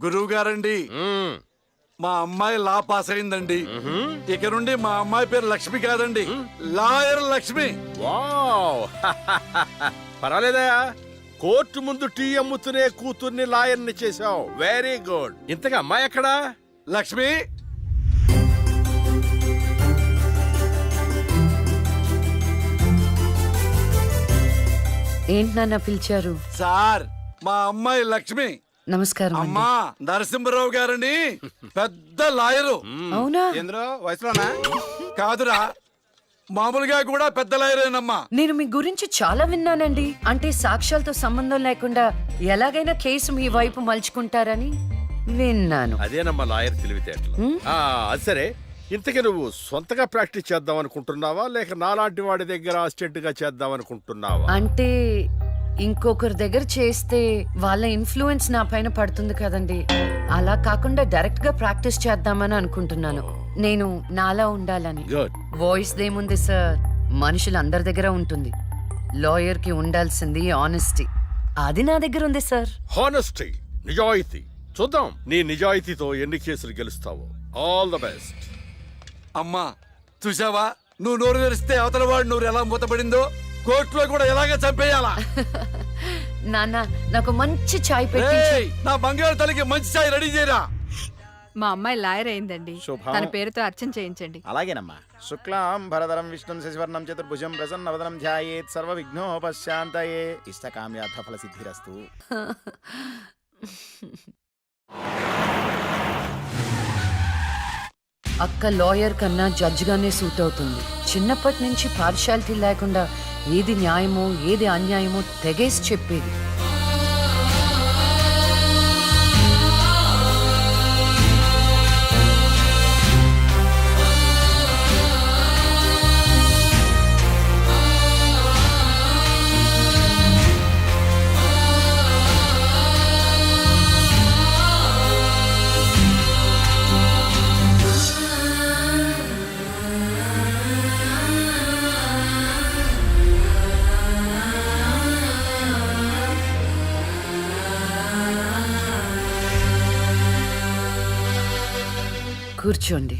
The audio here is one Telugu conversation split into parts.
గురువు గారండి, మా అమ్మాయి లా పాస్ అయిందండి. ఇక నుండి మా అమ్మాయి పేరు లక్ష్మి కాదండి, లాయర్ లక్ష్మి. వావ్ పర్వాలేదా, కోర్టు ముందు టీ అమ్ముతూనే కూతుర్ని లాయర్ని చేశావు. Very good. ఇంతగా అమ్మాయి ఎక్కడా? లక్ష్మి, ఏంటి నాన్న పిలిచారు? సార్ మా అమ్మాయి లక్ష్మి. నమస్కారం అండి. అమ్మా నరసింహరావు గారని పెద్ద లాయరు. అవునా? వయసులోనా? కాదురా, మామూలుగా కూడా పెద్ద లాయరేనమ్మా. నేను మీ గురించి చాలా విన్నానండి. అంటే సాక్ష్యాలతో సంబంధం లేకుండా ఎలాగైనా కేసు మీ వైపు మలుచుకుంటారని విన్నాను. అదేనమ్మా లాయర్ తెలివితేటలు. అది సరే, ఇంతకీ నువ్వు సొంతగా ప్రాక్టీస్ చేద్దాం అనుకుంటున్నావా, లేక నాలాంటి వాడి దగ్గర అసిస్టెంట్ గా చేద్దాం అనుకుంటున్నావా? అంటే ఇంకొకరి దగ్గర చేస్తే వాళ్ళ ఇన్ఫ్లుయెన్స్ నా పైన పడుతుంది కదండి. అలా కాకుండా డైరెక్ట్ గా ప్రాక్టీస్ చేద్దామని అనుకుంటున్నాను. నేను నాలా ఉండాలని. గుడ్. వాయిస్ దేముంది సార్, మనుషులు అందరి దగ్గర ఉంటుంది. లాయర్ కి ఉండాల్సింది ఆనెస్టీ, అది నా దగ్గర ఉంది సార్. హానెస్టీ, నిజాయితీ. చూద్దాం నీ నిజాయితీతో ఎన్ని కేసులు గెలుస్తావో. All the best. అమ్మా చూసావా, నువ్వు నోరు తెరిస్తే అవతల వాడు నోరు ఎలా మూతపడిందో, కోర్టులో కూడా ఎలాగ చంపేయాలా. నాన్న నాకు మంచి చాయ్ పెట్టి. ఏయ్, నా బంగారు తల్లికి మంచి చాయ్ రెడీ చేయరా. మా అమ్మాయి లాయర్ అయిందండి. శుభం. తన పేరుతో అర్చన చేయించండి. అలాగేనమ్మా. శుక్లాం భరధరం విష్ణుం శశివర్ణం చతుర్భుజం ప్రసన్నవదనం ధ్యాయేత్ సర్వ విఘ్నోపశాంతయే ఇష్టకామ్యార్థ ఫల సిద్ధిరస్తు. అక్క లాయర్ కన్నా జడ్జ్ గానే సూట్ అవుతుంది. చిన్నప్పటి నుంచి పార్షాలిటీ లేకుండా ఏది న్యాయమో ఏది అన్యాయమో తెగేసి చెప్పేది. కూర్చోండి.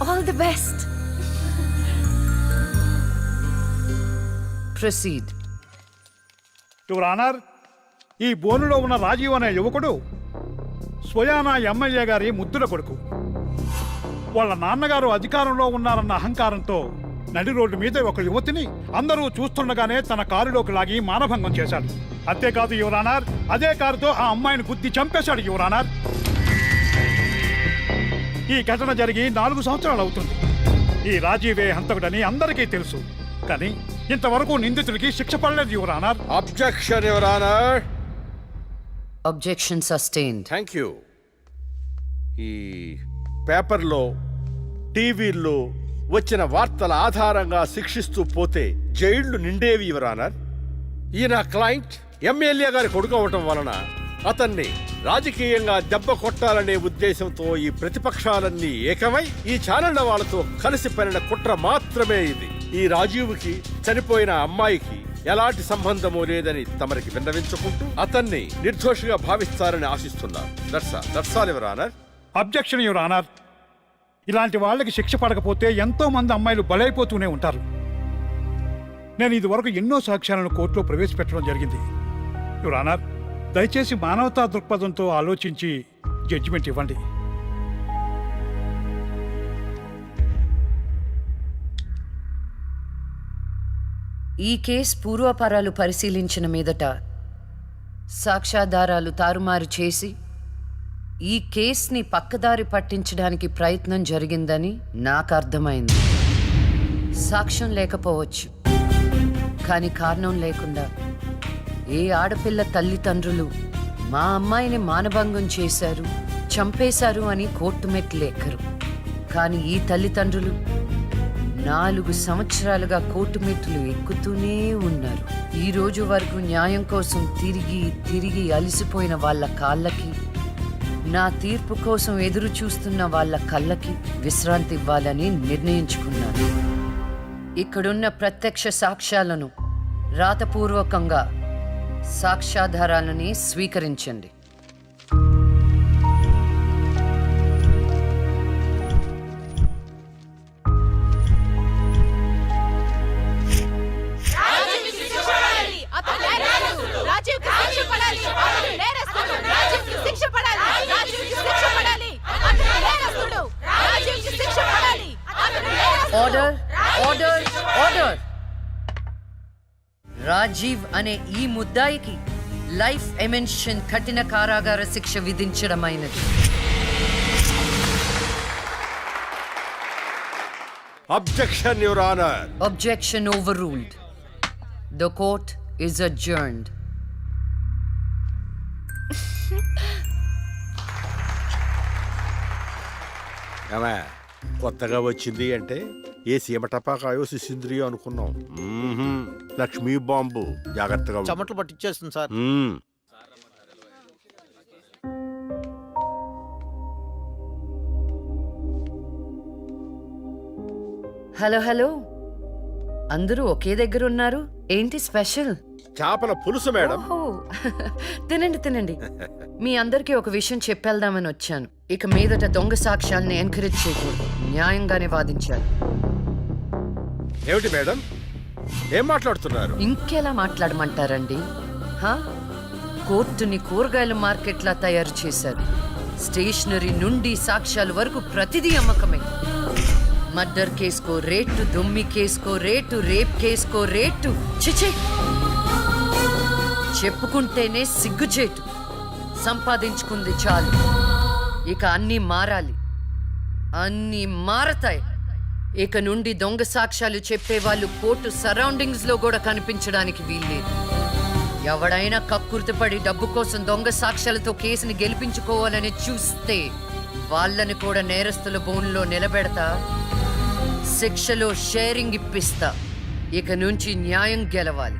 All the best. Proceed. Your honour, ఈ బోనులో ఉన్న రాజీవ్ అనే యువకుడు స్వయానా ఎమ్మెల్యే గారి ముద్దుల కొడుకు. వాళ్ళ నాన్నగారు అధికారంలో ఉన్నారన్న అహంకారంతో నడి రోడ్డు మీద ఒక యువతిని అందరూ చూస్తుండగానే తన కారులోకి లాగి మానభంగం చేశాడు. అంతేకాదు యువర్ ఆనర్, అదే కారుతో ఆ అమ్మాయిని గుద్ది చంపేశాడు యువర్ ఆనర్. ఈ ఘటన జరిగి 4 సంవత్సరాలు అవుతుంది. ఈ రాజీవే హంతకుడని అందరికీ తెలుసు, కానీ ఇంతవరకు నిందితుడికి శిక్ష పడలేదు your honour. Objection your honour. Objection sustained. Thank you. ఈ పేపర్లో టీవీల్లో వచ్చిన వార్తల ఆధారంగా శిక్షిస్తూ పోతే జైళ్లు నిండేవి యువర్ ఆనర్. ఈయన క్లయింట్ ఎమ్మెల్యే గారి కొడుకు అవటం వలన అతన్ని రాజకీయంగా దెబ్బ కొట్టాలనే ఉద్దేశంతో ఈ ప్రతిపక్షాలన్నీ ఏకమై ఈ ఛానళ్ల వాళ్ళతో కలిసి పనిన కుట్ర మాత్రమే ఇది. ఈ రాజీవ్కి చనిపోయిన అమ్మాయికి ఎలాంటి సంబంధమూ లేదని తమరికి విన్నవించుకుంటూ అతన్ని నిర్దోషిగా భావిస్తారని ఆశిస్తున్నారు. That's all your honour. Objection your honour. ఇలాంటి వాళ్ళకి శిక్ష పడకపోతే ఎంతో మంది అమ్మాయిలు బలైపోతూనే ఉంటారు. నేను ఇదివరకు ఎన్నో సాక్ష్యాలను కోర్టులో ప్రవేశపెట్టడం జరిగింది. యువర్ ఆనర్, దయచేసి మానవతా దృక్పథంతో ఆలోచించి జడ్జిమెంట్ ఇవ్వండి. ఈ కేసు పూర్వాపరాలు పరిశీలించిన మీదట సాక్ష్యాధారాలు తారుమారు చేసి ఈ కేసుని పక్కదారి పట్టించడానికి ప్రయత్నం జరిగిందని నాకు అర్థమైంది. సాక్ష్యం లేకపోవచ్చు, కానీ కారణం లేకుండా ఏ ఆడపిల్ల తల్లిదండ్రులు మా అమ్మాయిని మానభంగం చేశారు, చంపేశారు అని కోర్టు మెట్లు ఎక్కరు. కానీ ఈ తల్లిదండ్రులు 4 సంవత్సరాలుగా కోర్టు మెట్లు ఎక్కుతూనే ఉన్నారు. ఈ రోజు వరకు న్యాయం కోసం తిరిగి తిరిగి అలసిపోయిన వాళ్ళ కాళ్ళకి, నా తీర్పు కోసం ఎదురు చూస్తున్న వాళ్ళ కళ్ళకి విశ్రాంతి ఇవ్వాలని నిర్ణయించుకున్నాను. ఇక్కడున్న ప్రత్యక్ష సాక్ష్యాలను రాతపూర్వకంగా సాక్ష్యాధారాలని స్వీకరించండి. Order, order, order. రాజీవ్ అనే ఈ ముద్దాయికి లైఫ్ ఎమెన్షన్ కఠిన కారాగార శిక్ష విధించడమైనది. Objection your honour. Objection overruled. The court is adjourned. ఏమే, కొత్తగా వచ్చింది అంటే ఏ సీమ టపాకాయో సిసింద్రియో అనుకున్నాం. లక్ష్మీ బాంబు, జాగ్రత్తగా ఉండు. చెమటలు పట్టించేస్తుంది సార్. మ్మ్. హలో హలో, అందరూ ఒకే దగ్గర ఉన్నారు. ఏంటి స్పెషల్? చేపల పులుసు మేడం. ఓహో, తినండి తినండి. మీ అందరికీ ఒక విషయం చెప్పేద్దామని వచ్చాను. ఇక మీదట దొంగ సాక్ష్యాల్ని ఎంకరేజ్ చేయకూడదు. న్యాయంగానే వాదించాలి. ఏమిటి మేడం, ఏం మాట్లాడుతున్నారు? ఇంకెలా మాట్లాడమంటారండి? హా? కోర్టుని కూరగాయల మార్కెట్లా తయారు చేశారు. స్టేషనరీ నుండి సాక్ష్యాల వరకు ప్రతిదీ అమ్మకమే. మర్డర్ కేసుకో రేటు, దొమ్మి కేసుకో రేటు, రేప్ కేసుకో రేటు. చిచి, చెప్పుకుంటేనే సిగ్గుచేటు. సంపాదించుకుంది చాలు. ఇక అన్నీ మారాలి. అన్నీ మారతాయి. ఇక నుండి దొంగ సాక్ష్యాలు చెప్పేవాళ్ళు కోర్టు సరౌండింగ్స్ లో కూడా కనిపించడానికి వీల్లేదు. ఎవడైనా కక్కుర్తిపడి డబ్బు కోసం దొంగ సాక్ష్యాలతో కేసుని గెలిపించుకోవాలని చూస్తే వాళ్ళని కూడా నేరస్తుల బోన్లో నిలబెడతా. శిక్షలో షేరింగ్ ఇప్పిస్తా. ఇక నుంచి న్యాయం గెలవాలి.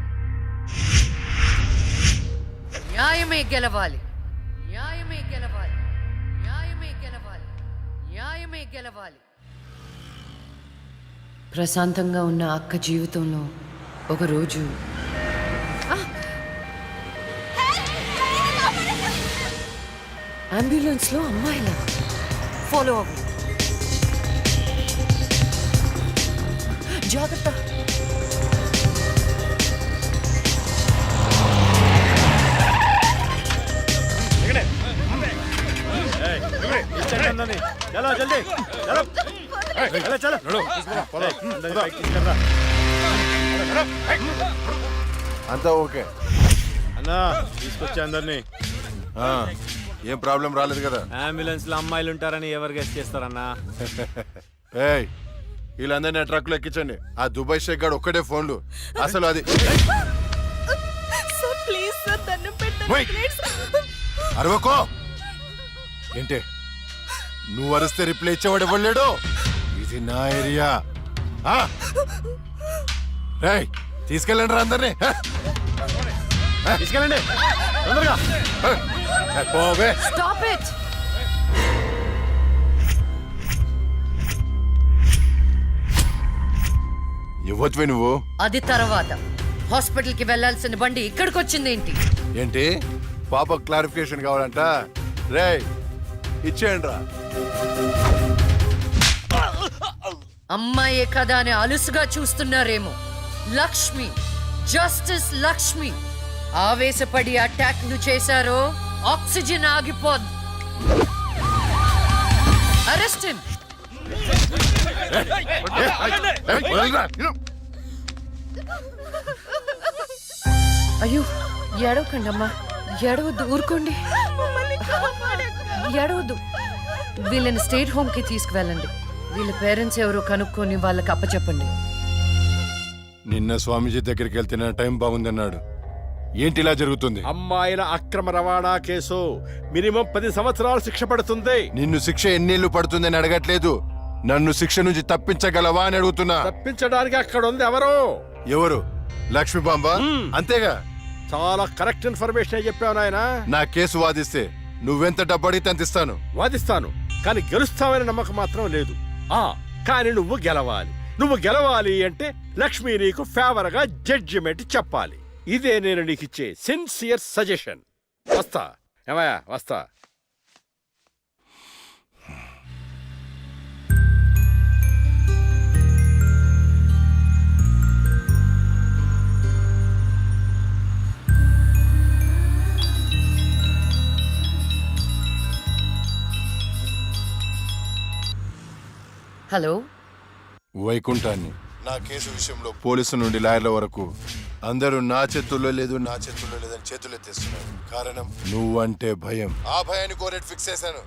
న్యాయమే గెలవాలి. న్యాయమే గెలవాలి. న్యాయమే గెలవాలి. న్యాయమే గెలవాలి. ప్రశాంతంగా ఉన్న అక్క జీవితంలో ఒకరోజు అంబులెన్స్ లో అమ్మాయిలా ఫాలో అవ్వు. జాగ్రత్త. అంతా ఓకే అన్నా, తీసుకొచ్చా అందరినీ. ఏం ప్రాబ్లం రాలేదు కదా? అంబులెన్స్ లో అమ్మాయిలు ఉంటారని ఎవరు గెస్ట్ చేస్తారన్నా? ఏయ్, వీళ్ళందరినీ ట్రక్ లో ఎక్కించండి. ఆ దుబాయ్ షేక్ గాడు ఒక్కడే ఫోన్లు. అసలు అది ఓయ్, అరవకో. ఏంటే నువ్వు అరిస్తే రిప్లై ఇచ్చేవాడు ఇవ్వలేడు. ఇది నా ఏరియా. రేయ్, తీసుకెళ్ళండి రా అందరినీ. తీసుకెళ్ళండి తొందరగా. పోవే. Stop it! ఇవ్వచ్చువే నువ్వు. అది తర్వాత. హాస్పిటల్ కి వెళ్లాల్సిన బండి ఇక్కడికి వచ్చిందేంటి? ఏంటి పాప క్లారిఫికేషన్ కావాలంట? రేయ్, ఇచ్చేయండి రా. అమ్మాయే కదా అని అలుసుగా చూస్తున్నారేమో. లక్ష్మి, జస్టిస్ లక్ష్మి ఆవేశపడి అటాక్ ను చేశారో ఆక్సిజన్ ఆగిపోద్ది. Arrest him. అయ్యో, ఏడవకండమ్మా, ఏడవద్దు, ఊరుకోండి. ఏడవద్దు. వీళ్ళని స్టేట్ హోమ్ కి తీసుకువెళ్ళండి. వీళ్ళ పేరెంట్స్ ఎవరో కనుక్కొని వాళ్ళకి అప్పచెప్పండి. నిన్న స్వామీజీ దగ్గరికి వెళ్తే నా టైం బాగుందన్నాడు. ఏంటి ఇలా జరుగుతుంది? అమ్మాయిల అక్రమ రవాణా కేసు మినిమం 10 సంవత్సరాలు శిక్ష పడుతుంది. నిన్ను శిక్ష ఎన్నేళ్లు పడుతుందని అడగట్లేదు. నన్ను శిక్ష నుంచి తప్పించగలవా అని అడుగుతున్నా. తప్పించడానికి అక్కడ ఉంది ఎవరు? ఎవరు? లక్ష్మీ బాంబ. అంతేగా? చాలా కరెక్ట్ ఇన్ఫర్మేషన్ చెప్పావు నాయనా. నా కేసు వాదిస్తే నువ్వెంత డబ్బు అడిగితే అంత ఇస్తాను. వాదిస్తాను, కానీ గెలుస్తావని నమ్మకం మాత్రం లేదు. కానీ నువ్వు గెలవాలి. నువ్వు గెలవాలి అంటే లక్ష్మి నీకు ఫేవర్ గా జడ్జిమెంట్ చెప్పాలి. ఇదే నేను నీకు ఇచ్చే సిన్సియర్ సజెషన్. వస్తా ఏమయ్యా, వస్తా. హలో, వైకుంఠాన్ని నా కేసు విషయంలో పోలీసు నుండి లాయర్ల వరకు అందరూ నా చేతుల్లో లేదు లేదని చేతులు ఎత్తేస్తున్నారు. కారణం నువ్వంటే భయం. ఆ భయాన్ని కోరేట్ ఫిక్స్ చేశాను.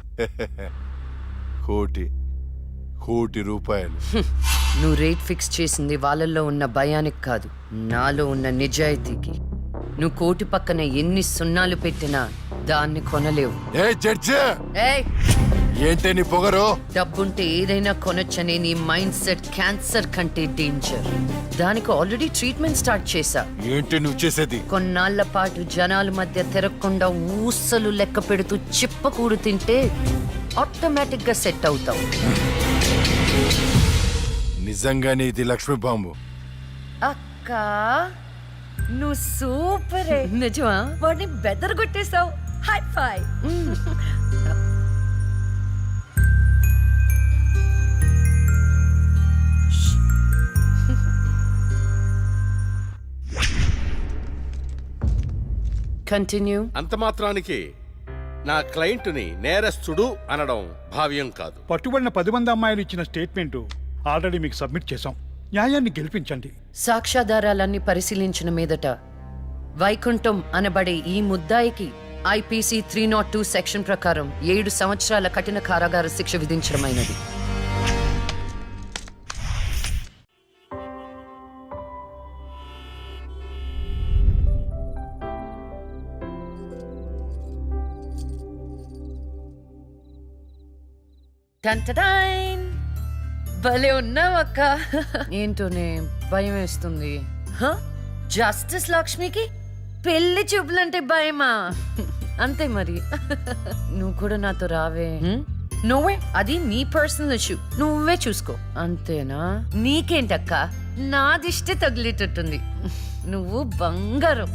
కోటి రూపాయలు. నువ్వు రేట్ ఫిక్స్ చేసింది వాళ్ళల్లో ఉన్న భయానికి కాదు, నాలో ఉన్న నిజాయితీకి. నువ్వు కోటి పక్కన ఎన్ని సున్నాలు పెట్టినా దాన్ని కొనలేవు. ఏ జడ్జి, ఏయ్, ఏంటే నీ పొగరు? డబ్బుంటే ఏదైనా కొనొచ్చనే నీ మైండ్ సెట్ క్యాన్సర్ కంటే డేంజర్. దానికి ఆల్రెడీ ట్రీట్మెంట్ స్టార్ట్ చేశా. ఏంటి నువ్వు చేసేది? కొన్నాళ్ల పాటు జనాల మధ్య తిరగకుండా ఊసలు లెక్క పెడుతూ చిప్పకూడు తింటే ఆటోమేటిక్ గా సెట్ అవుతావు. నిజంగానే ఇది లక్ష్మీ బాంబు. అక్క, నువ్వు సూపరే. నిజమా? వాడిని బెదర్ కొట్టేశావు. హై ఫై. కంటిన్యూ. అంత మాత్రానికి నా క్లయింట్ని నేరస్తుడు అనడం భావ్యం కాదు. పట్టుబడిన 10 మంది అమ్మాయిలు ఇచ్చిన స్టేట్మెంట్ ఆల్రెడీ మీకు సబ్మిట్ చేశాం. న్యాయాన్ని గెలిపించండి. సాక్ష్యాధారాలన్నీ పరిశీలించిన మీదట వైకుంఠం అనబడే ఈ ముద్దాయికి ఐపీసీ 302 సెక్షన్ ప్రకారం 7 సంవత్సరాల కఠిన కారాగార శిక్ష విధించడమైనది. టంటడైన్! భలే ఉన్నావు అక్క. ఏంటోనే భయం వేస్తుంది. జస్టిస్ లక్ష్మికి పెళ్లి చూపులంటే భయమా? అంతే మరి. నువ్వు కూడా నాతో రావే. నువ్వే, అది నీ పర్సనల్ ఇష్యూ, నువ్వే చూసుకో. అంతేనా? నీకేంటక్క, నాదిష్టే తగిలేటట్టుంది. నువ్వు బంగారం.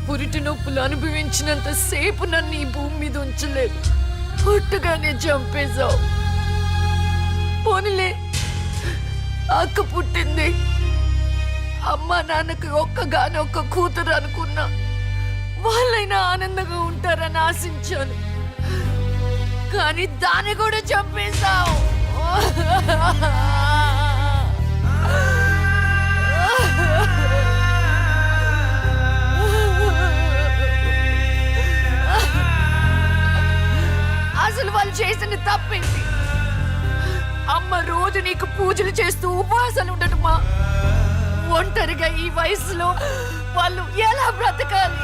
పురిటి నొప్పులు అనుభవించినంత సేపు నన్ను ఈ భూమి మీద ఉంచలేదు. పుట్టుగానే చంపేశావు. పోనీలే, అక్క పుట్టింది. అమ్మ నాన్నకి ఒక్కగానొక్క కూతురు అనుకున్నా. వాళ్ళైనా ఆనందంగా ఉంటారని ఆశించాను. కానీ దాన్ని కూడా చంపేశావు. అసలు వాళ్ళు చేసిన తప్పేంటి? అమ్మ రోజు నీకు పూజలు చేస్తూ ఉపవాసాలు ఉండటమా? ఒంటరిగా ఈ వయసులో వాళ్ళు ఎలా బ్రతకాలి?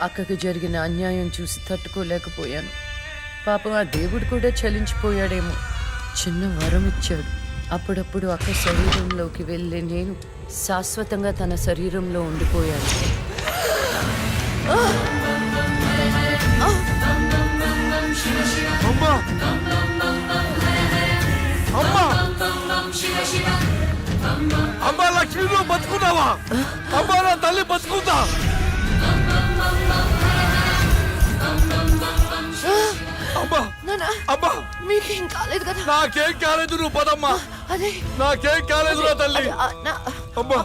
అక్కకు జరిగిన అన్యాయం చూసి తట్టుకోలేకపోయాను. పాపం ఆ దేవుడు కూడా చలించిపోయాడేమో. చిన్న వరం ఇచ్చాడు. అప్పుడప్పుడు అక్క శరీరంలోకి వెళ్ళే నేను శాశ్వతంగా తన శరీరంలో ఉండిపోయాను. అమ్మా అమ్మా అమ్మా లక్ష్మి నువ్వు బతుకున్నావా? అమ్మా నా తల్లి బతుకుందా? అమ్మా అమ్మా మీకేం కాలేదు కదా? నాకేం కాలేదు, నువ్వు పదమ్మా. అదే నాకేం కాలేదు నా తల్లి. అమ్మా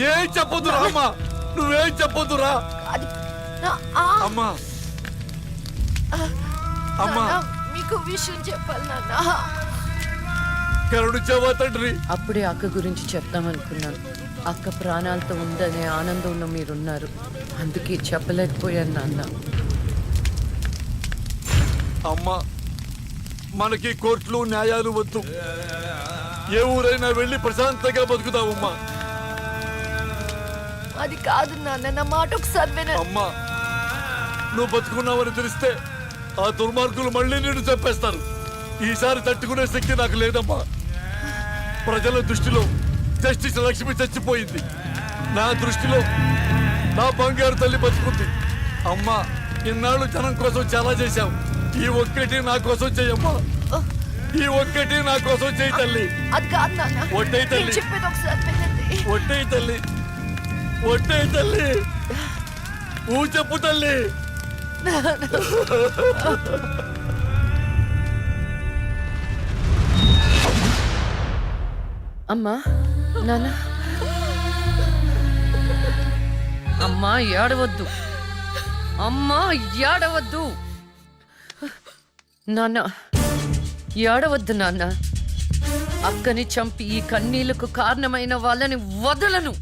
ఏం చెప్పొద్దురా అమ్మా, నువ్వేం చెప్పొద్దురా అమ్మా. అమ్మా మీకు విషయం చెప్పాలి నాన్న. కరుణించావా తండ్రి? అప్పుడే అక్క గురించి చెప్తామనుకున్నాను. అక్క ప్రాణాలతో ఉందనే ఆనందంలో మీరున్నారు, అందుకే చెప్పలేకపోయాను నాన్న. అమ్మా మనకి కోర్టులు న్యాయాలు వద్దు, ఏ ఊరైనా వెళ్ళి ప్రశాంతంగా బతుకుతావమ్మా. అది కాదు నాన్న, నా మాట ఒకసారి వినండి. అమ్మా నువ్వు బతుకున్నావని తెలిస్తే ఆ దుర్మార్గులు మళ్ళీ నిన్ను చంపేస్తారు. ఈసారి తట్టుకునే శక్తి నాకు లేదమ్మా. ప్రజల దృష్టిలో జస్టిస్ లక్ష్మి చచ్చిపోయింది, నా దృష్టిలో నా బంగారు తల్లి బతుకుంది. అమ్మా ఇన్నాళ్ళు జనం కోసం చాలా చేశావు, ఈ ఒక్కటి నా కోసం చెయ్యమ్మా. ఈ ఒక్కటి నా కోసం చెయ్యి తల్లి. అది కాదు నాన్న, ఒట్టేయి తల్లి, నేను చెప్పేది ఒకసారి వినండి. ఒట్టేయి తల్లి, ఒట్టేయి తల్లి, ఊ చెప్పు తల్లి. అమ్మా నాన్న, అమ్మా ఏడవద్దు, అమ్మా ఏడవద్దు నాన్న, ఏడవద్దు నాన్న. అక్కని చంపి ఈ కన్నీళ్లకు కారణమైన వాళ్ళని వదలను.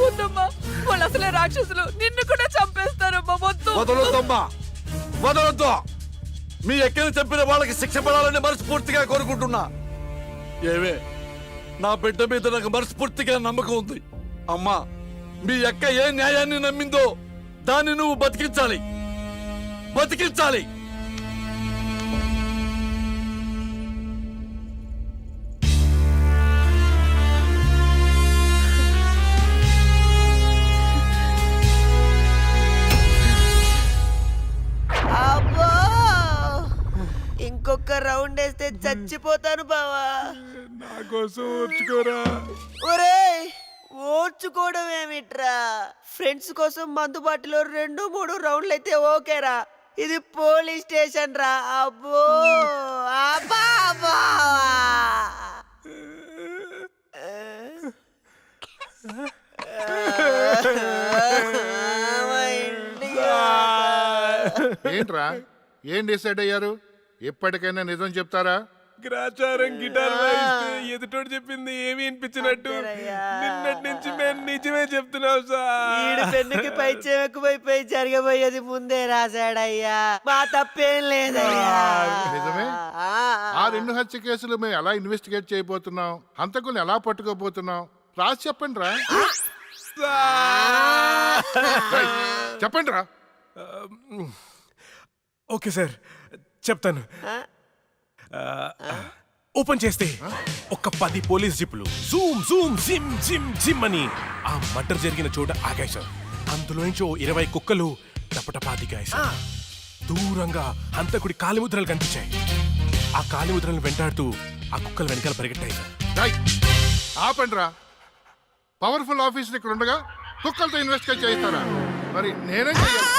వద్దమ్మా, వాళ్ళు అసలే రాక్షసులు, నిన్ను కూడా చంపేస్తారమ్మా. వద్దు. వదలొద్దమ్మా, వదలొద్దు. మీ ఎక్కని చంపిన వాళ్ళకి శిక్ష పడాలని మనస్ఫూర్తిగా కోరుకుంటున్నా. ఏవే నా బిడ్డ మీద నాకు మనస్ఫూర్తిగా నమ్మకం ఉంది. అమ్మా మీ అక్క ఏ న్యాయాన్ని నమ్మిందో దాన్ని నువ్వు బతికించాలి, బతికించాలి. అబ్బో ఇంకొక రౌండ్ వేస్తే చచ్చిపోతాను బావా. నా కోసం ఓర్చుకోరా. ఒరేయ్ ఓర్చుకోవడం ఏమిట్రా, ఫ్రెండ్స్ కోసం మందు బాటిలో 2-3 రౌండ్లు అయితే ఓకేరా, ఇది పోలీస్ స్టేషన్ రా. అబ్బో అబ్బా అబ్బా. ఏంట్రా ఏం డిసైడ్ అయ్యారు? ఎప్పటికైనా నిజం చెప్తారా? గ్రాచారం గిటార్ వాయిస్తే ఎదుటోడు చెప్పింది ఏమి వినిపించినట్టు నిన్నటి నుంచి మేము నిజమే చెప్తున్నాం సార్. ఈడు పెన్నుకి పై చెక్కుపోయిపోయి జరగబోయేది ముందే రాశాడయ్యా, మా తప్పేం లేదయ్యా. నిజమే? ఆ 2 హత్య కేసులు మేము ఎలా ఇన్వెస్టిగేట్ చేయబోతున్నాం, హంతకుల్ని ఎలా పట్టుకోబోతున్నాం రాసి చెప్పండి రా. చెప్పండి రా. ఓకే సార్ చెప్తాను. ఓపెన్ చేస్తే ఒక 10 పోలీస్ జీపులు జూమ్ జూమ్ జిమ్ జిమ్ జిమ్ అని ఆ మర్డర్ జరిగిన చోట ఆగాయి సార్. అందులోంచి 20 కుక్కలు టపటపా దిగాయి సార్. దూరంగా హంతకుడి కాలిముద్రలు కనిపించాయి. ఆ కాలిముద్రలను వెంటాడుతూ ఆ కుక్కలు వెనకాల పరిగెట్టాయి సార్. ఆపండి రా. పవర్ఫుల్ ఆఫీసర్ ఇక్కడ ఉండగా కుక్కలతో ఇన్వెస్టిగేట్ చేస్తారా? మరి నేనేం చెయ్యాలి?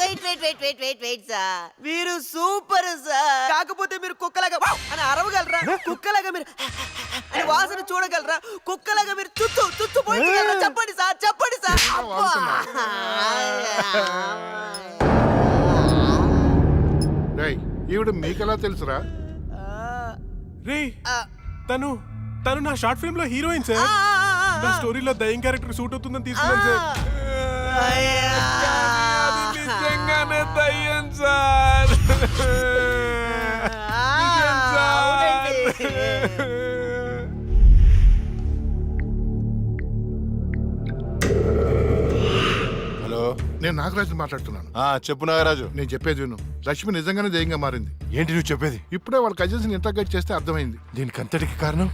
వెయిట్ సార్, మీరు సూపర్ సార్. కాకపోతే మీరు కుక్కలాగా వావ్ అని అరవగలరా? కుక్కలాగా మీరు అని వాసన చూడగలరా? కుక్కలాగా మీరు చుత్తు చుత్తు పోయించగలరా? చెప్పండి సార్, చెప్పండి సార్. ఈవిడ మీకెలా తెలుసురా? రే తను తను నా షార్ట్ ఫిల్మ్ లో హీరోయిన్ సార్. నా స్టోరీలో దయ్యం క్యారెక్టర్ సూట్ అవుతుందని తీసుకున్నాను సార్. నిజంగానే దయ్యం సార్. హలో, నేను నాగరాజు మాట్లాడుతున్నాను. చెప్పు నాగరాజు. నేను చెప్పేది విను. లక్ష్మి నిజంగానే దయ్యంగా మారింది. ఏంటి నువ్వు చెప్పేది? ఇప్పుడే వాళ్ళ కజిన్స్ ఇంటర్గేట్ చేస్తే అర్థమైంది. దీనికి అంతటికి కారణం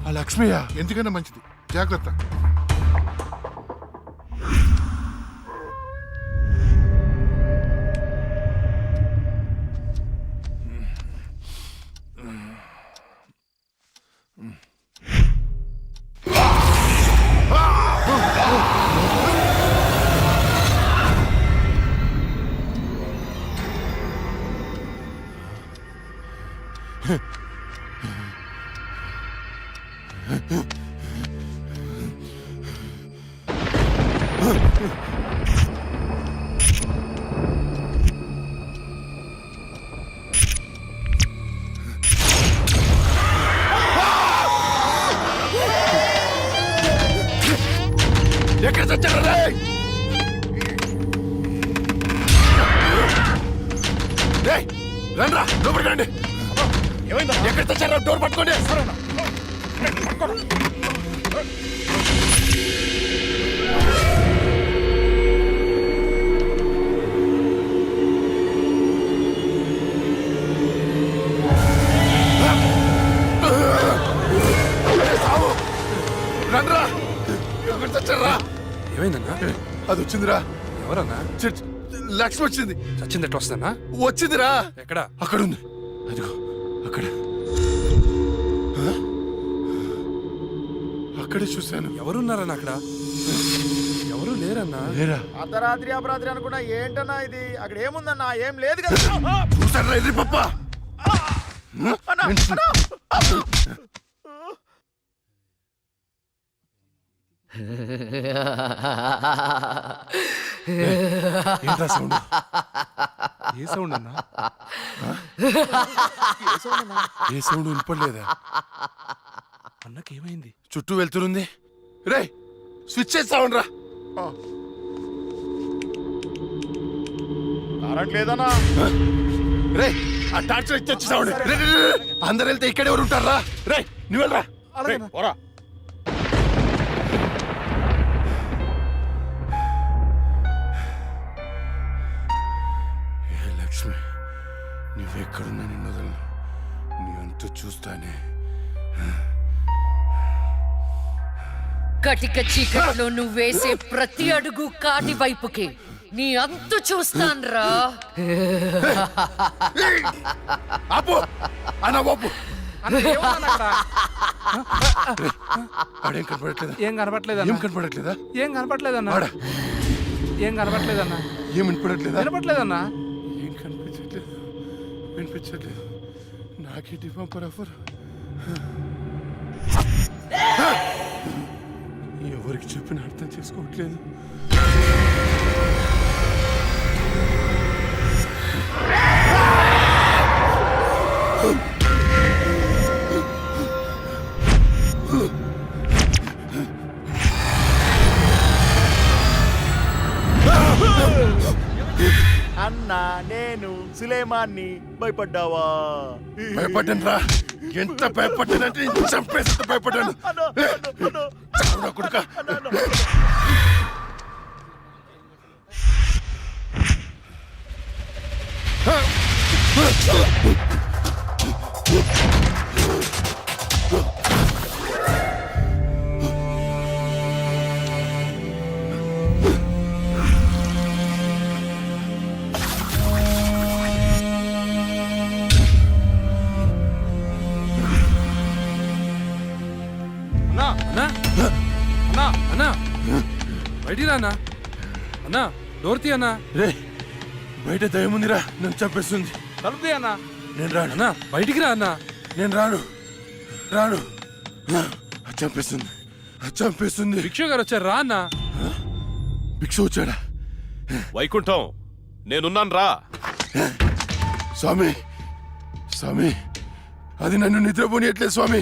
ఆ లక్ష్మయ్య ఎందుకన్నా మంచిది, జాగ్రత్త. ఎక్కడ చచ్చారు రండ్రా, లోపలికి రండి. ఎక్కడ తెచ్చారా? డోర్ పట్టుకోండి. రండ్రా, ఎక్కడ తెచ్చారా? ఏమైందన్నా? అది వచ్చిందిరా. ఎవరన్నా? లక్ష్మి వచ్చింది. చచ్చింది ఎట్లా వస్తుందన్నా? వచ్చిందిరా. ఎక్కడ? అక్కడ ఉంది, అదిగో అక్కడ. అక్కడే చూశాను. ఎవరున్నారన్నా అక్కడ? ఎవరు లేరన్నా. లేరా? అర్ధరాత్రి అపరాత్రి అనుకున్నా ఏంటన్నా ఇది? అక్కడ ఏముందన్నా? ఏం లేదు కదా. చూసారా ఎర్రి పప్ప? ఏంటా సౌండ్? ఏ సౌండ్ అన్నా? ఏ సౌండ్ వినపడలేదా? అన్నకేమైంది? చుట్టూ వెళ్తురుంది. రే, స్విచ్ చేస్తావుండ్రా రా. కరెంట్ లేదన్నా. రే, ఆ టార్చ్ లైట్ తెచ్చి సావండి. అందరు వెళ్తే ఇక్కడ ఎవరు ఉంటారా? రే, నువ్వు వెళ్ళరా. పోరా. లక్ష్మి, నువ్వెక్కడున్నా నిన్ను వదలను. నీ అంతు చూస్తానే. కటిక చీకట్లో నువ్వేసే ప్రతి అడుగు కాటి వైపుకి నీ అంతు చూస్తాన్రా. ఆపు అన్న, ఆపు. ఆడేం కనపడట్లేదా? ఏం కనపట్లేదా? ఏం కనపడట్లేదా? ఏం కనపట్లేదన్నా. ఆడ ఏం కనపట్లేదన్నా. ఏం వినపడట్లేదా? వినపట్లేదన్నా. ఏం కనిపించట్లేదు, వినిపించట్లేదు. నాకేంటి పంపరాఫర్? ఎవరికి చెప్పిన అర్థం చేసుకోవట్లేదు. అన్నా, నేను సులేమాన్ని. భయపడ్డావా? భయపడ్డాను రా. ఎంత భయపడ్డానంటే చంపేసి భయపడ్డాను. చావునా కొడుక. అన్నా, అన్నా, అన్నా, బయటికి రా అన్నా. అన్నా, డోర్ తీ అన్నా. రే, బయట దయ్యం ఉందిరా, నన్ను చంపేస్తుంది. తలుపు తీ అన్నా. నేను రాను. అన్నా, బయటికి రా అన్నా. నేను రాను, రాను. అది చంపేస్తుంది, అది చంపేస్తుంది. భిక్షు గారు వచ్చారు, రా అన్నా. భిక్ష వచ్చాడా? వైకుంఠం, నేనున్నాను రా. స్వామి, స్వామి, అది నన్ను నిద్రపోనియట్లేదు స్వామి.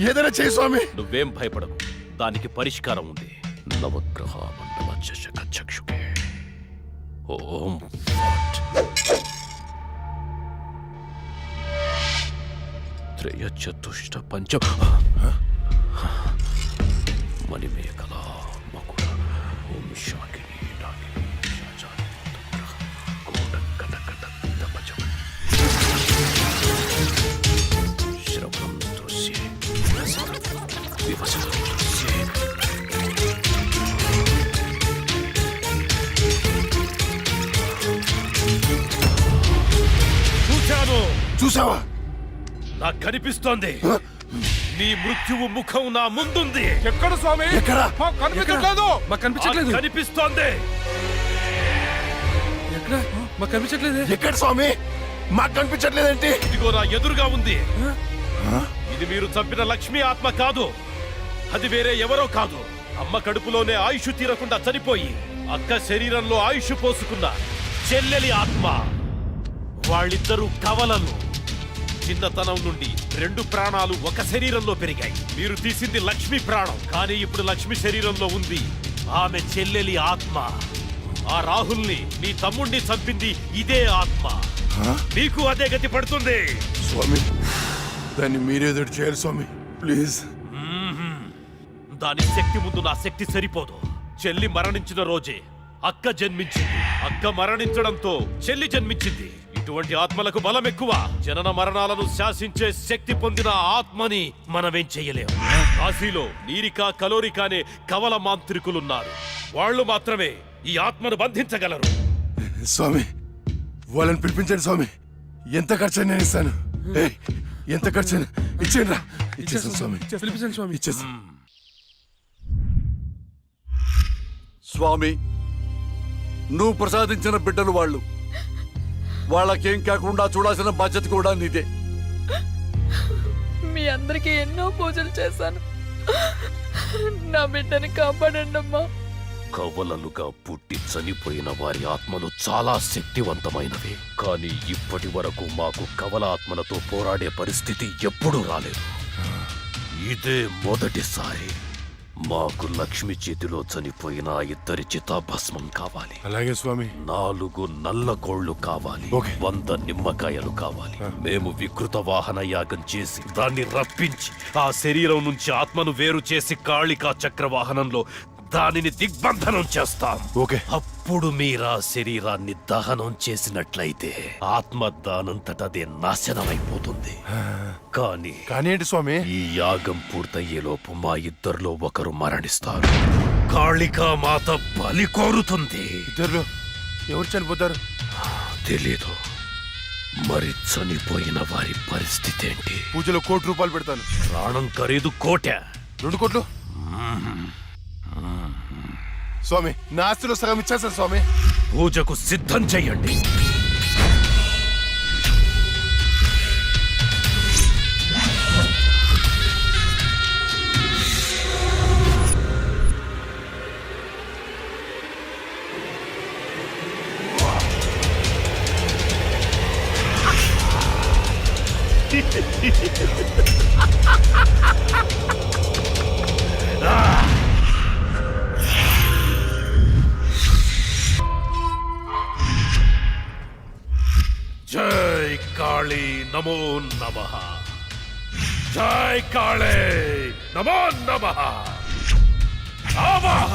ఏదైనా చేయి స్వామి. నువ్వేం భయపడకు, దానికి పరిష్కారం ఉంది. నవగ్రహ మండల చషక చక్షుకే ఓం త్రయ చతుష్ట పంచ మణిమేకల మకుడ ఓం శాకిని డాకిని శాచాని కోట కటకట తపజం శ్రవణం దృశ్యే వివశం. చూశాను. చూసావా? నాకు కనిపిస్తోంది. నీ మృత్యువు ముఖం నా ముందుంది. ఎక్కడ స్వామి? ఎక్కడ? మాకు కనిపించట్లేదు. మాకు కనిపించట్లేదు. కనిపిస్తోంది. ఎక్కడ? మాకు కనిపించట్లేదు. ఎక్కడ స్వామి? మాకు కనిపించట్లేదేంటి? ఇదిగో నా ఎదురుగా ఉంది. ఇది మీరు చంపిన లక్ష్మీ ఆత్మ కాదు. అది వేరే ఎవరో కాదు. అమ్మ కడుపులోనే ఆయుష్ తీరకుండా చనిపోయి అక్క శరీరంలో ఆయుష్ పోసుకున్న చెల్లెలి ఆత్మ. వాళ్ళిద్దరూ కవలలు. చిన్నతనం నుండి 2 ప్రాణాలు ఒక శరీరంలో పెరిగాయి. మీరు తీసింది లక్ష్మి ప్రాణం, కానీ ఇప్పుడు లక్ష్మి శరీరంలో ఉంది ఆమె చెల్లెలి ఆత్మ. ఆ రాహుల్ని మీ తమ్ముణ్ణి చంపింది ఇదే ఆత్మ. మీకు అదే గతి పడుతుంది. స్వామి, దాన్ని మీరేదో చేయాలి స్వామి, ప్లీజ్. దాని శక్తి ముందు నా శక్తి సరిపోదు. చెల్లి మరణించిన రోజే అక్క జన్మించింది. అక్క మరణించడంతో చెల్లి జన్మించింది. ఇటువంటి ఆత్మలకు బలం ఎక్కువ. జనన మరణాలను శాసించే శక్తి పొందిన ఆత్మని మనమేం చెయ్యలేం. కాశీలో నీరిక కలోరిక అనే కవల మాంత్రికులున్నారు. వాళ్ళు మాత్రమే ఈ ఆత్మను బంధించగలరు. స్వామి, వాళ్ళని పిలిపించండి స్వామి. ఎంత ఖర్చు నేను ఇస్తాను. ఏయ్, ఎంత ఖర్చు ఇచ్చేయండి రా. ఇచ్చేస్తాను స్వామి. పిలిపించండి స్వామి. ఇచ్చేస్తాను. స్వామి, నువ్వు ప్రసాదించిన బిడ్డలు వాళ్ళు. వాళ్ళకేం కాకుండా చూడాల్సిన బాధ్యత కూడా నీదే. మీ అందరికీ ఎన్నో పూజలు చేశాను. నా బిడ్డని కాపాడండి అమ్మా. కవలలుగా పుట్టి చనిపోయిన వారి ఆత్మలు చాలా శక్తివంతమైనవి. కానీ ఇప్పటి వరకు మాకు కవల ఆత్మలతో పోరాడే పరిస్థితి ఎప్పుడూ రాలేదు. ఇదే మొదటిసారి. మాకు లక్ష్మి చేతిలో చనిపోయిన 2 చితాభస్మం కావాలి. అలాగే స్వామి. 4 నల్ల కోళ్లు కావాలి. ఓకే. 100 నిమ్మకాయలు కావాలి. మేము వికృత వాహన యాగం చేసి దాన్ని రప్పించి ఆ శరీరం నుంచి ఆత్మను వేరు చేసి కాళికా చక్ర వాహనంలో దానిని దిగ్బంధనం చేస్తాం. ఓకే. అప్పుడు మీరా శరీరాన్ని దహనం చేసినట్లయితే ఆత్మ దానంతటదే నాశనమైపోతుంది. కానీ ఏంటి స్వామి? ఈ యాగం పూర్తయ్యేలోపు మా ఇద్దరిలో ఒకరు మరణిస్తారు. కాళికా మాత బలి కోరుతుంది. ఇద్దరు ఎవరు చనిపోతారు? తెలీదు. మరి చనిపోయిన వారి పరిస్థితి ఏంటి? పూజలో 1 కోటి రూపాయలు పెడతాను. ప్రాణం ఖరీదు 1 కోటి. 2 కోట్లు? స్వామి, నా ఆస్తిలో సగం ఇచ్చేస్తాను స్వామి. పూజకు సిద్ధం చెయ్యండి. జై కాళీ నమో నమః. జై కాళీ నమో నమః. ఆవాహ.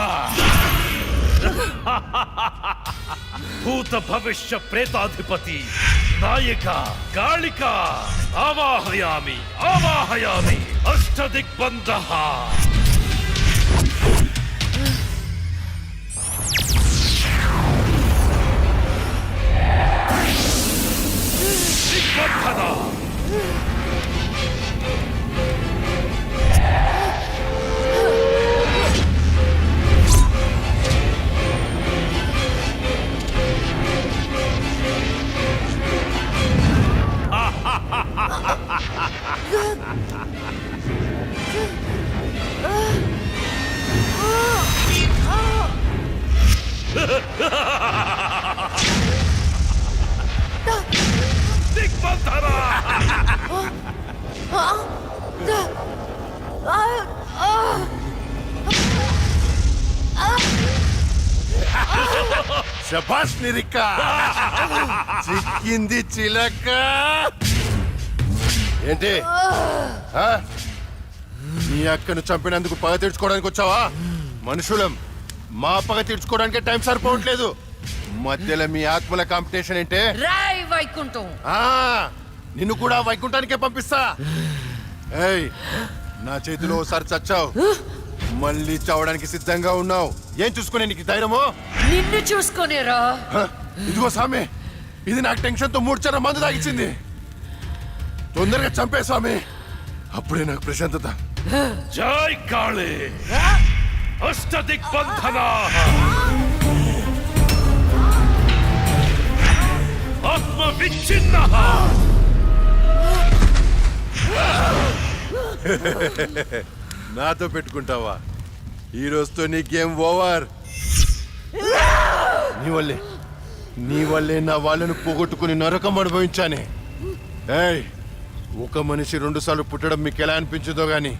భూత భవిష్య ప్రేతాధిపతి నాయక కాళిక ఆవాహయామి ఆవాహయామి. అష్టదిగ్బంధః. దిగ్బంధన. దిగ్బంధన. శభాష్ నిరిక. చిక్కింది చిలక. ఏంటి? నీ అక్కను చంపినందుకు పగ తీర్చుకోవడానికి వచ్చావా? మనుషులం, మా పగ తీర్చుకోవడానికి టైం సరిపోవట్లేదు. మధ్యలో మీ ఆత్మల కాంపిటీషన్ ఏంటే? రాయ్ వైకుంఠం. నిన్ను కూడా వైకుంఠానికే పంపిస్తా. ఏయ్, నా చేతిలో ఒకసారి చచ్చావు, మళ్ళీ చావడానికి సిద్ధంగా ఉన్నావు. ఏం చూసుకునే నీకు ధైర్యమో? నిన్ను చూసుకొనేరా. ఇదిగో స్వామి, ఇది నాకు టెన్షన్ తో మూర్చన మందు తాగిచ్చింది. తొందరగా చంపే స్వామి, అప్పుడే నాకు ప్రశాంతత. జై కాళీ అష్టదిగ్బంధన ఆత్మ విచ్ఛిన్న. నాతో పెట్టుకుంటావా? ఈ రోజుతో నీ గేమ్ ఓవర్. నీ వల్లే నా వాళ్ళను పోగొట్టుకుని నరకం అనుభవించానే. ఏయ్, ఒక మనిషి 2 సార్లు పుట్టడం మీకు ఎలా అనిపించదో గాని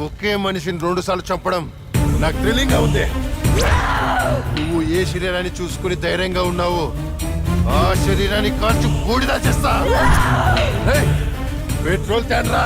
ఒకే మనిషిని 2 సార్లు చంపడం నాకు థ్రిల్లింగ్ గా ఉంది. నువ్వు ఏ శరీరాన్ని చూసుకుని ధైర్యంగా ఉన్నావు, ఆ శరీరాన్ని కాల్చి బూడిదా చేస్తా. ఏయ్, పెట్రోల్ తేనరా.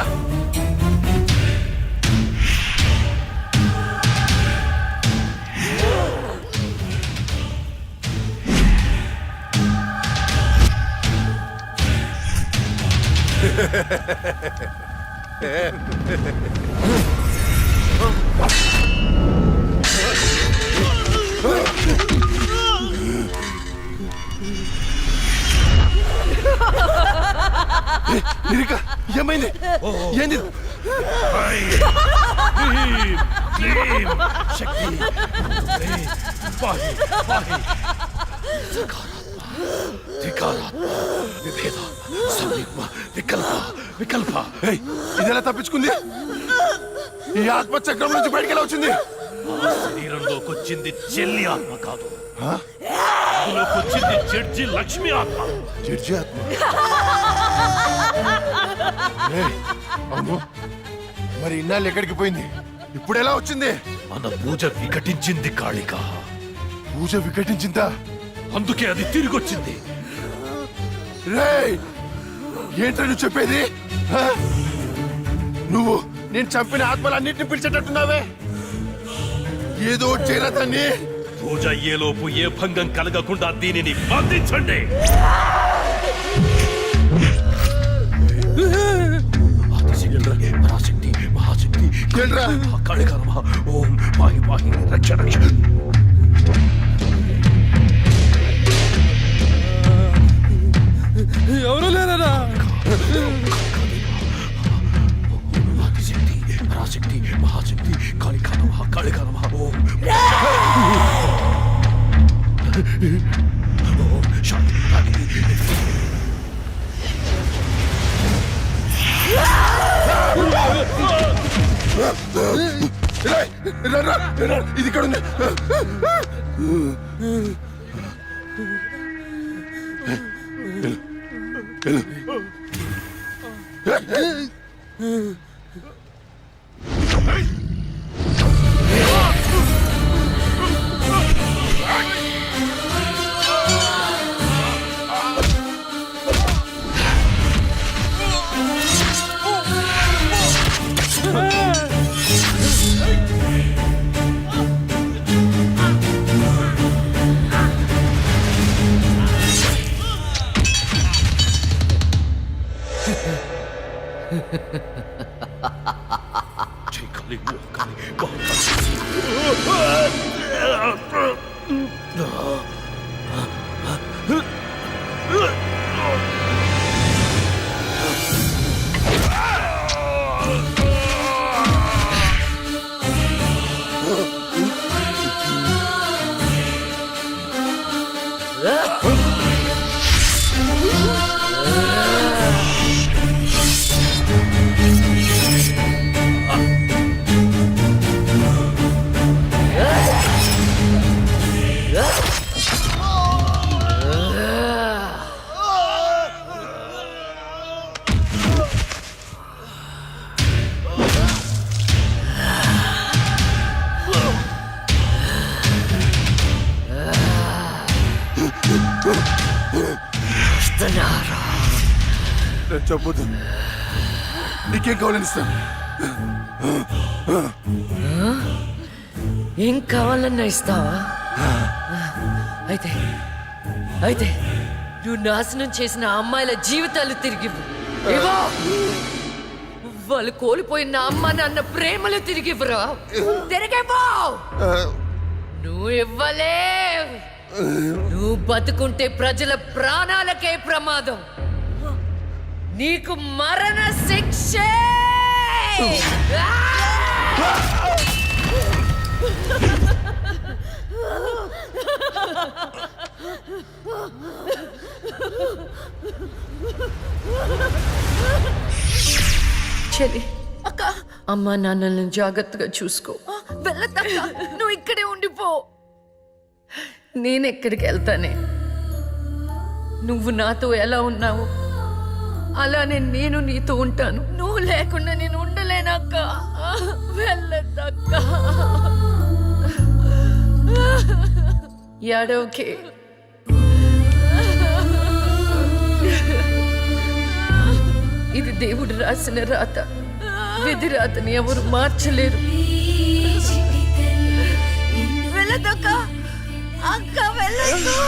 నిరిక, ఏమైంది? ఏంది? శక్తి వికల్ప. ఏయ్, ఇదెలా తప్పించుకుంది? ఈ ఆత్మ చక్రం నుంచి బయటికి ఎలా వచ్చింది? శరీరంలోకి వచ్చింది చెల్లి ఆత్మ కాదు, అందులోకి వచ్చింది జడ్జి లక్ష్మి ఆత్మ. జడ్జి ఆత్మ? ఏయ్, అమ్మో, మరి ఇన్నాళ్ళు ఎక్కడికి పోయింది? ఇప్పుడు ఎలా వచ్చింది? మన పూజ వికటించింది కాళిక. పూజ వికటించిందా? అందుకే అది తిరిగొచ్చింది. రేయ్, ఏంట్రా నువ్వు చెప్పేది? హ? నువ్వు నేను చంపిన ఆత్మలన్నింటినీ పిలిచేటట్టున్నావే. ఏదో చేయరా దాన్ని. పూజ అయ్యేలోపు ఏ భంగం కలగకుండా దీనిని బంధించండి. పరాశక్తి మహాశక్తి కాళికా నమః. ఓం పాహి పాహి రక్ష రక్ష. ఎవరు లేరా? శక్తి పరాశక్తి మహాశక్తి కాళికా నమః కాళికా నమః. ఓం ఓం శాంతి రాగిణి. ఇది ఇక్కడ ఉంది. చెప్పొద్దు, నీకేం కావాలని ఇస్తాను. ఏం కావాలన్నా ఇస్తావా? అయితే నువ్వు నాశనం చేసిన అమ్మాయిల జీవితాలు తిరిగి వాళ్ళు కోల్పోయిన అమ్మ నాన్న ప్రేమలు తిరిగివ్వరా? తిరిగిపో. నువ్వు ఇవ్వలే. నువ్వు బతుకుంటే ప్రజల ప్రాణాలకే ప్రమాదం. నీకు మరణ శిక్ష. చెల్లి, అక్క, అమ్మా నాన్నలను జాగ్రత్తగా చూసుకో. వెళ్ళదక్క, నువ్వు ఇక్కడే ఉండిపో. నేనెక్కడికి వెళ్తానే? నువ్వు నాతో ఎలా ఉన్నావు అలానే నేను నీతో ఉంటాను. నువ్వు లేకుండా నేను ఉండలేనక్క. వెళ్ళదక్క. ఏడోకే. ఇది దేవుడు రాసిన రాత. విధి రాతని ఎవరు మార్చలేరు. వెళ్ళదక్క. అక్క వెళ్ళదు.